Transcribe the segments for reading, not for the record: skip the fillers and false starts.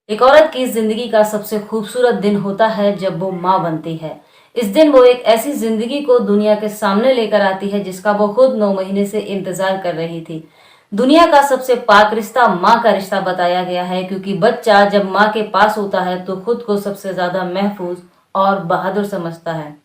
एक औरत की जिंदगी का सबसे खूबसूरत दिन होता है जब वो माँ बनती है। इस दिन वो एक ऐसी जिंदगी को दुनिया के सामने लेकर आती है जिसका वो खुद 9 महीने से इंतजार कर रही थी। दुनिया का सबसे पाक रिश्ता माँ का रिश्ता बताया गया है, क्योंकि बच्चा जब माँ के पास होता है तो खुद को सबसे ज्यादा महफूज और बहादुर समझता है।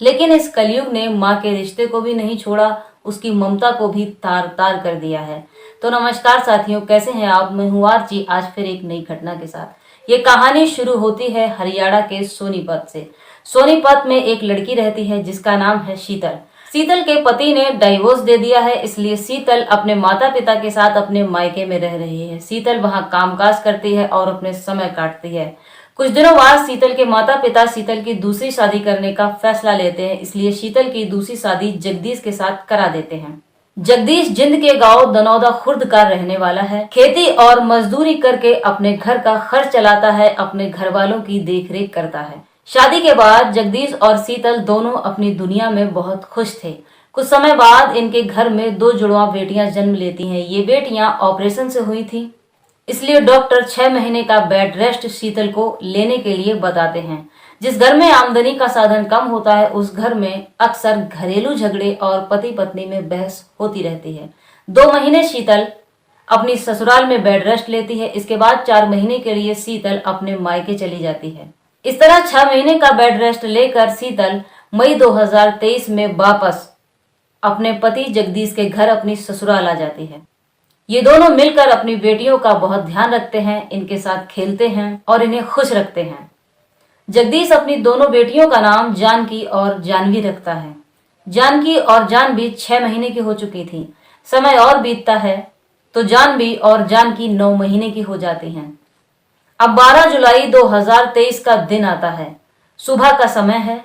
लेकिन इस कलयुग ने माँ के रिश्ते को भी नहीं छोड़ा, उसकी ममता को भी तार तार कर दिया है। तो नमस्कार साथियों, कैसे हैं आप? मैं हूँ आरजी, आज फिर एक नई घटना के साथ। ये कहानी शुरू होती है हरियाणा के सोनीपत से। सोनीपत में एक लड़की रहती है जिसका नाम है शीतल। शीतल के पति ने डाइवोर्स दे दिया है, इसलिए शीतल अपने माता पिता के साथ अपने मायके में रह रही है। शीतल वहां कामकाज करती है और अपने समय काटती है। कुछ दिनों बाद शीतल के माता पिता शीतल की दूसरी शादी करने का फैसला लेते हैं, इसलिए शीतल की दूसरी शादी जगदीश के साथ करा देते हैं। जगदीश जिंद के गांव दनौदा खुर्द का रहने वाला है। खेती और मजदूरी करके अपने घर का खर्च चलाता है, अपने घर वालों की देखरेख करता है। शादी के बाद जगदीश और शीतल दोनों अपनी दुनिया में बहुत खुश थे। कुछ समय बाद इनके घर में 2 जुड़वा बेटियां जन्म लेती हैं। ये बेटियां ऑपरेशन से हुई थी, इसलिए डॉक्टर 6 महीने का बेड रेस्ट शीतल को लेने के लिए बताते हैं। जिस घर में आमदनी का साधन कम होता है उस घर में अक्सर घरेलू झगड़े और पति पत्नी में बहस होती रहती है। 2 महीने शीतल अपनी ससुराल में बेड रेस्ट लेती है। इसके बाद 4 महीने के लिए शीतल अपने मायके चली जाती है। इस तरह 6 महीने का बेड रेस्ट लेकर शीतल मई 2023 में वापस अपने पति जगदीश के घर अपनी ससुराल आ जाती है। ये दोनों मिलकर अपनी बेटियों का बहुत ध्यान रखते हैं, इनके साथ खेलते हैं और इन्हें खुश रखते हैं। जगदीश अपनी दोनों बेटियों का नाम जानकी और जानवी रखता है। जानकी और जानवी 6 महीने की हो चुकी थी। समय और बीतता है तो जानवी और जानकी 9 महीने की हो जाती हैं। अब 12 जुलाई 2023 का दिन आता है। सुबह का समय है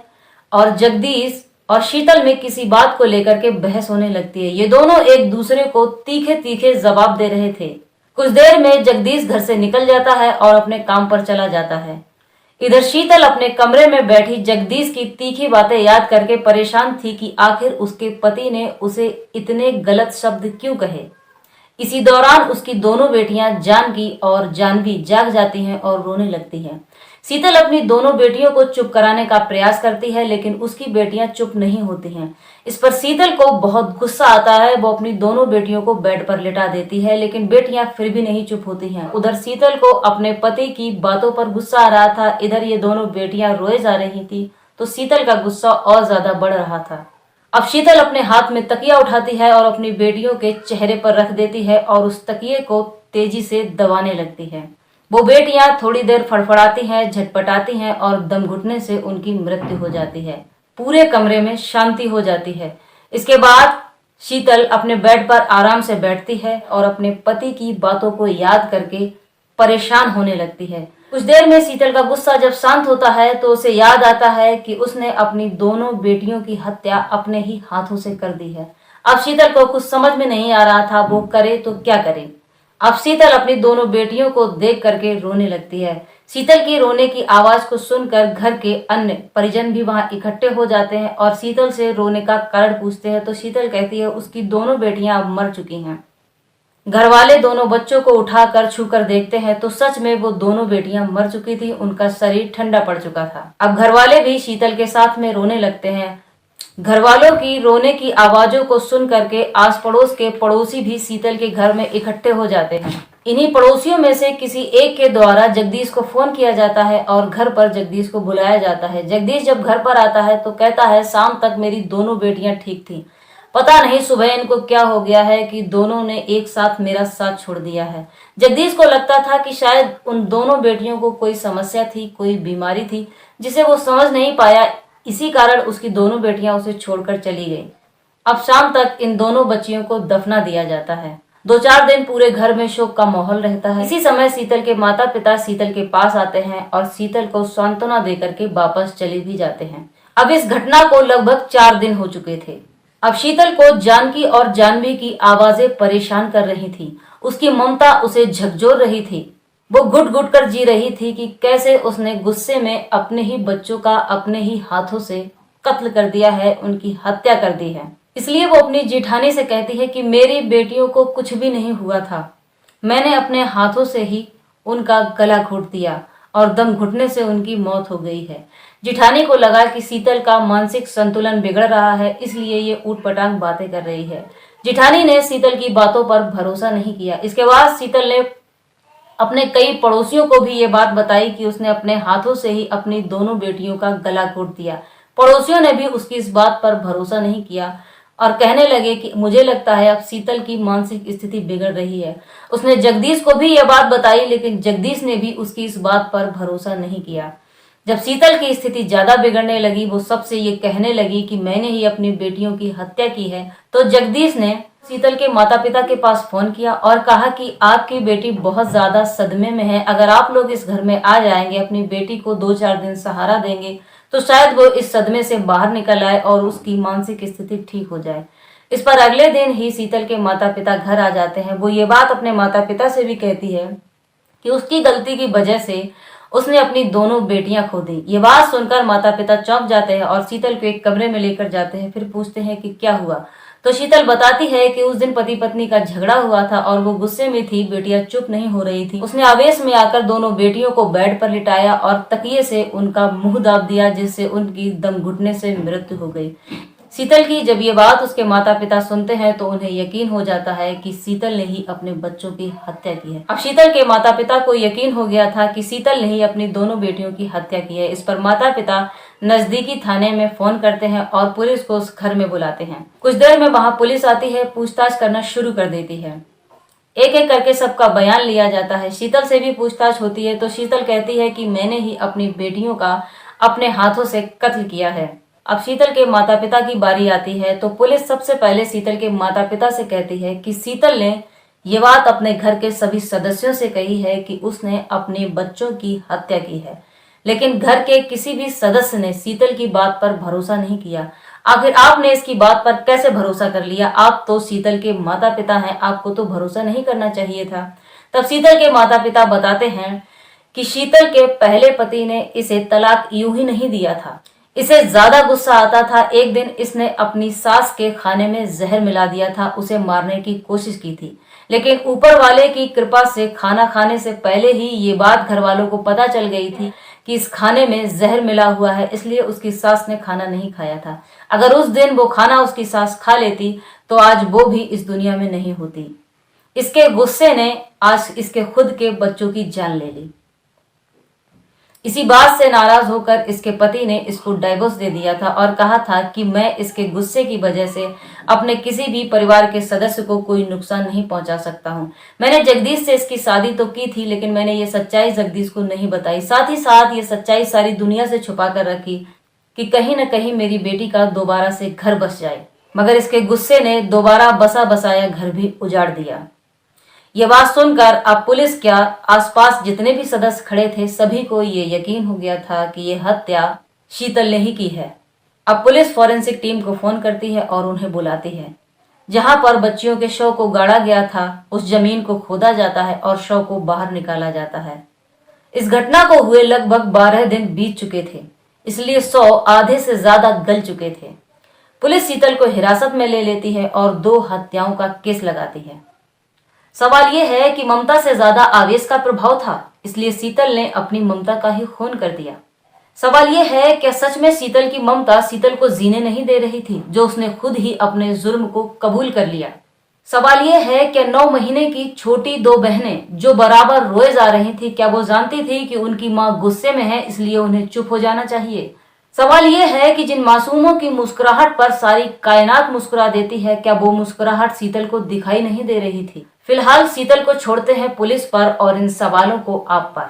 और जगदीश और शीतल में किसी बात को लेकर के बहस होने लगती है। ये दोनों एक दूसरे को तीखे तीखे जवाब दे रहे थे। कुछ देर में जगदीश घर से निकल जाता है और अपने काम पर चला जाता है। इधर शीतल अपने कमरे में बैठी जगदीश की तीखी बातें याद करके परेशान थी कि आखिर उसके पति ने उसे इतने गलत शब्द क्यों कहे। इसी दौरान उसकी दोनों बेटियां जानकी और जानवी जाग जाती हैं और रोने लगती हैं। शीतल अपनी दोनों बेटियों को चुप कराने का प्रयास करती है, लेकिन उसकी बेटियां चुप नहीं होती हैं। इस पर शीतल को बहुत गुस्सा आता है। वो अपनी दोनों बेटियों को बेड पर लिटा देती है, लेकिन बेटियां फिर भी नहीं चुप होती हैं। उधर शीतल को अपने पति की बातों पर गुस्सा आ रहा था, इधर ये दोनों बेटियां रोए जा रही थी, तो शीतल का गुस्सा और ज्यादा बढ़ रहा था। अब शीतल अपने हाथ में तकिया उठाती है और अपनी बेटियों के चेहरे पर रख देती है और उस तकिए को तेजी से दबाने लगती है। वो बेटियां थोड़ी देर फड़फड़ाती हैं, झटपटाती हैं और दम घुटने से उनकी मृत्यु हो जाती है। पूरे कमरे में शांति हो जाती है। इसके बाद शीतल अपने बेड पर आराम से बैठती है और अपने पति की बातों को याद करके परेशान होने लगती है। कुछ देर में शीतल का गुस्सा जब शांत होता है तो उसे याद आता है कि उसने अपनी दोनों बेटियों की हत्या अपने ही हाथों से कर दी है। अब शीतल को कुछ समझ में नहीं आ रहा था, वो करे तो क्या करे। अब शीतल अपनी दोनों बेटियों को देख करके रोने लगती है। शीतल की रोने की आवाज को सुनकर घर के अन्य परिजन भी वहां इकट्ठे हो जाते हैं और शीतल से रोने का कारण पूछते हैं, तो शीतल कहती है उसकी दोनों बेटियां अब मर चुकी हैं। घर वाले दोनों बच्चों को उठाकर छूकर देखते हैं तो सच में वो दोनों बेटियां मर चुकी थी, उनका शरीर ठंडा पड़ चुका था। अब घर वाले भी शीतल के साथ में रोने लगते हैं। घर वालों की रोने की आवाजों को सुन करके आस पड़ोस के पड़ोसी भी शीतल के घर में इकट्ठे हो जाते हैं। इन्हीं पड़ोसियों में से किसी एक के द्वारा जगदीश को फोन किया जाता है और घर पर जगदीश को बुलाया जाता है। जगदीश जब घर पर आता है तो कहता है शाम तक मेरी दोनों बेटियां ठीक थी, पता नहीं सुबह इनको क्या हो गया है कि दोनों ने एक साथ मेरा साथ छोड़ दिया है। जगदीश को लगता था कि शायद उन दोनों बेटियों को कोई समस्या थी, कोई बीमारी थी जिसे वो समझ नहीं पाया, इसी कारण उसकी दोनों बेटियां उसे छोड़कर चली गई। अब शाम तक इन दोनों बच्चियों को दफना दिया जाता है। 2-4 दिन पूरे घर में शोक का माहौल रहता है। इसी समय शीतल के माता पिता शीतल के पास आते हैं और शीतल को सांत्वना देकर के वापस चले भी जाते हैं। अब इस घटना को लगभग 4 दिन हो चुके थे। अब शीतल को जानकी और जानवी की आवाजें परेशान कर रही थी। उसकी ममता उसे झकझोर रही थी। वो घुट घुट कर जी रही थी कि कैसे उसने गुस्से में अपने ही बच्चों का अपने ही हाथों से कत्ल कर दिया है, उनकी हत्या कर दी है। इसलिए वो अपनी जेठानी से कहती है कि मेरी बेटियों को कुछ भी नहीं हुआ था, मैंने अपने हाथों से ही उनका गला घोट दिया और दम घुटने से उनकी मौत हो गई है। जिठानी को लगा कि शीतल का मानसिक संतुलन बिगड़ रहा है, इसलिए ये ऊटपटांग बातें कर रही है। जिठानी ने शीतल की बातों पर भरोसा नहीं किया। इसके बाद शीतल ने अपने कई पड़ोसियों को भी ये बात बताई कि उसने अपने हाथों से ही अपनी दोनों बेटियों का गला घोट दिया। पड़ोसियों ने भी उसकी इस बात पर भरोसा नहीं किया और कहने लगे कि मुझे लगता है अब शीतल की मानसिक स्थिति बिगड़ रही है। उसने जगदीश को भी यह बात बताई, लेकिन जगदीश ने भी उसकी इस बात पर भरोसा नहीं किया। जब शीतल की स्थिति ज्यादा बिगड़ने लगी, वो सबसे ये कहने लगी कि मैंने ही अपनी बेटियों की हत्या की है। तो जगदीश ने शीतल के माता पिता के पास फोन किया और कहा कि आपकी बेटी बहुत ज्यादा सदमे में है, अगर आप लोग इस घर में आ जाएंगे, अपनी बेटी को 2-4 दिन सहारा देंगे तो शायद वो इस सदमे से बाहर निकल आए और उसकी मानसिक स्थिति ठीक हो जाए। इस पर अगले दिन ही शीतल के माता पिता घर आ जाते हैं। वो ये बात अपने माता पिता से भी कहती है कि उसकी गलती की वजह से उसने अपनी दोनों बेटियां खो दी। ये बात सुनकर माता पिता चौंक जाते हैं और शीतल को एक कमरे में लेकर जाते हैं। फिर पूछते हैं कि क्या हुआ। तो शीतल बताती है कि उस दिन पति पत्नी का झगड़ा हुआ था और वो गुस्से में थी, बेटियां चुप नहीं हो रही थी। उसने आवेश में आकर दोनों बेटियों को बेड पर लिटाया और तकिए से उनका मुंह दाब दिया, जिससे उनकी दम घुटने से मृत्यु हो गई। शीतल की जब ये बात उसके माता पिता सुनते हैं तो उन्हें यकीन हो जाता है कि शीतल ने ही अपने बच्चों की हत्या की है। अब शीतल के माता पिता को यकीन हो गया था कि शीतल ने ही अपनी दोनों बेटियों की हत्या की है। इस पर माता पिता नजदीकी थाने में फोन करते हैं और पुलिस को उस घर में बुलाते हैं। कुछ देर में वहां पुलिस आती है, पूछताछ करना शुरू कर देती है। एक एक करके सबका बयान लिया जाता है। शीतल से भी पूछताछ होती है तो शीतल कहती है कि मैंने ही अपनी बेटियों का अपने हाथों से कत्ल किया है। अब शीतल के माता पिता की बारी आती है तो पुलिस सबसे पहले शीतल के माता पिता से कहती है कि शीतल ने ये बात अपने घर के सभी सदस्यों से कही है कि उसने अपने बच्चों की हत्या की है, लेकिन घर के किसी भी सदस्य ने शीतल की बात पर भरोसा नहीं किया। आखिर आपने इसकी बात पर कैसे भरोसा कर लिया? आप तो शीतल के माता पिता हैं, आपको तो भरोसा नहीं करना चाहिए था। तब शीतल के माता पिता बताते हैं कि शीतल के पहले पति ने इसे तलाक यूं ही नहीं दिया था, इसे ज्यादा गुस्सा आता था। एक दिन इसने अपनी सास के खाने में जहर मिला दिया था, उसे मारने की कोशिश की थी, लेकिन ऊपर वाले की कृपा से खाना खाने से पहले ही ये बात घर वालों को पता चल गई थी कि इस खाने में जहर मिला हुआ है, इसलिए उसकी सास ने खाना नहीं खाया था। अगर उस दिन वो खाना उसकी सास खा लेती तो आज वो भी इस दुनिया में नहीं होती। इसके गुस्से ने आज इसके खुद के बच्चों की जान ले ली। इसी बात से नाराज होकर इसके पति ने इसको डाइवोर्स दे दिया था और कहा था कि मैं इसके गुस्से की वजह से अपने किसी भी परिवार के सदस्य को कोई नुकसान नहीं पहुंचा सकता हूं। मैंने जगदीश से इसकी शादी तो की थी, लेकिन मैंने ये सच्चाई जगदीश को नहीं बताई। साथ ही साथ ये सच्चाई सारी दुनिया से छुपा कर रखी कि कहीं न कहीं मेरी बेटी का दोबारा से घर बस जाए, मगर इसके गुस्से ने दोबारा बसा बसाया घर भी उजाड़ दिया। ये बात सुनकर अब पुलिस क्या, आसपास जितने भी सदस्य खड़े थे, सभी को ये यकीन हो गया था कि ये हत्या शीतल ने ही की है। अब पुलिस फॉरेंसिक टीम को फोन करती है और उन्हें बुलाती है। जहां पर बच्चियों के शव को गाड़ा गया था, उस जमीन को खोदा जाता है और शव को बाहर निकाला जाता है। इस घटना को हुए लगभग 12 दिन बीत चुके थे, इसलिए शव आधे से ज्यादा गल चुके थे। पुलिस शीतल को हिरासत में ले लेती है और 2 हत्याओं का केस लगाती है। सवाल यह है कि ममता से ज्यादा आवेश का प्रभाव था, इसलिए शीतल ने अपनी ममता का ही खून कर दिया। सवाल यह है क्या सच में शीतल की ममता शीतल को जीने नहीं दे रही थी, जो उसने खुद ही अपने जुर्म को कबूल कर लिया। सवाल यह है क्या 9 महीने की छोटी 2 बहनें जो बराबर रोए जा रही थी, क्या वो जानती थी कि उनकी माँ गुस्से में है, इसलिए उन्हें चुप हो जाना चाहिए। सवाल यह है कि जिन मासूमों की मुस्कुराहट पर सारी कायनात मुस्कुरा देती है, क्या वो मुस्कुराहट शीतल को दिखाई नहीं दे रही थी। फिलहाल शीतल को छोड़ते हैं पुलिस पर और इन सवालों को आप पर।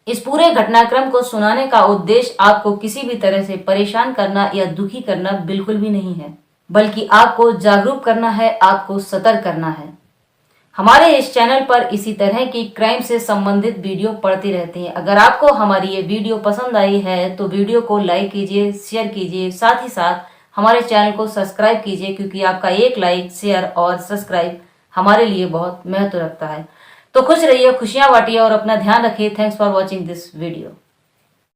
इस पूरे घटनाक्रम को सुनाने का उद्देश्य आपको किसी भी तरह से परेशान करना या दुखी करना बिल्कुल भी नहीं है, बल्कि आपको जागरूक करना है, आपको सतर्क करना है। हमारे इस चैनल पर इसी तरह की क्राइम से संबंधित वीडियो पड़ती रहती हैं। अगर आपको हमारी ये वीडियो पसंद आई है तो वीडियो को लाइक कीजिए, शेयर कीजिए, साथ ही साथ हमारे चैनल को सब्सक्राइब कीजिए, क्योंकि आपका एक लाइक, शेयर और सब्सक्राइब हमारे लिए बहुत महत्व रखता है। तो खुश रहिए, खुशियां बांटिए और अपना ध्यान रखिए। Thanks for watching this video.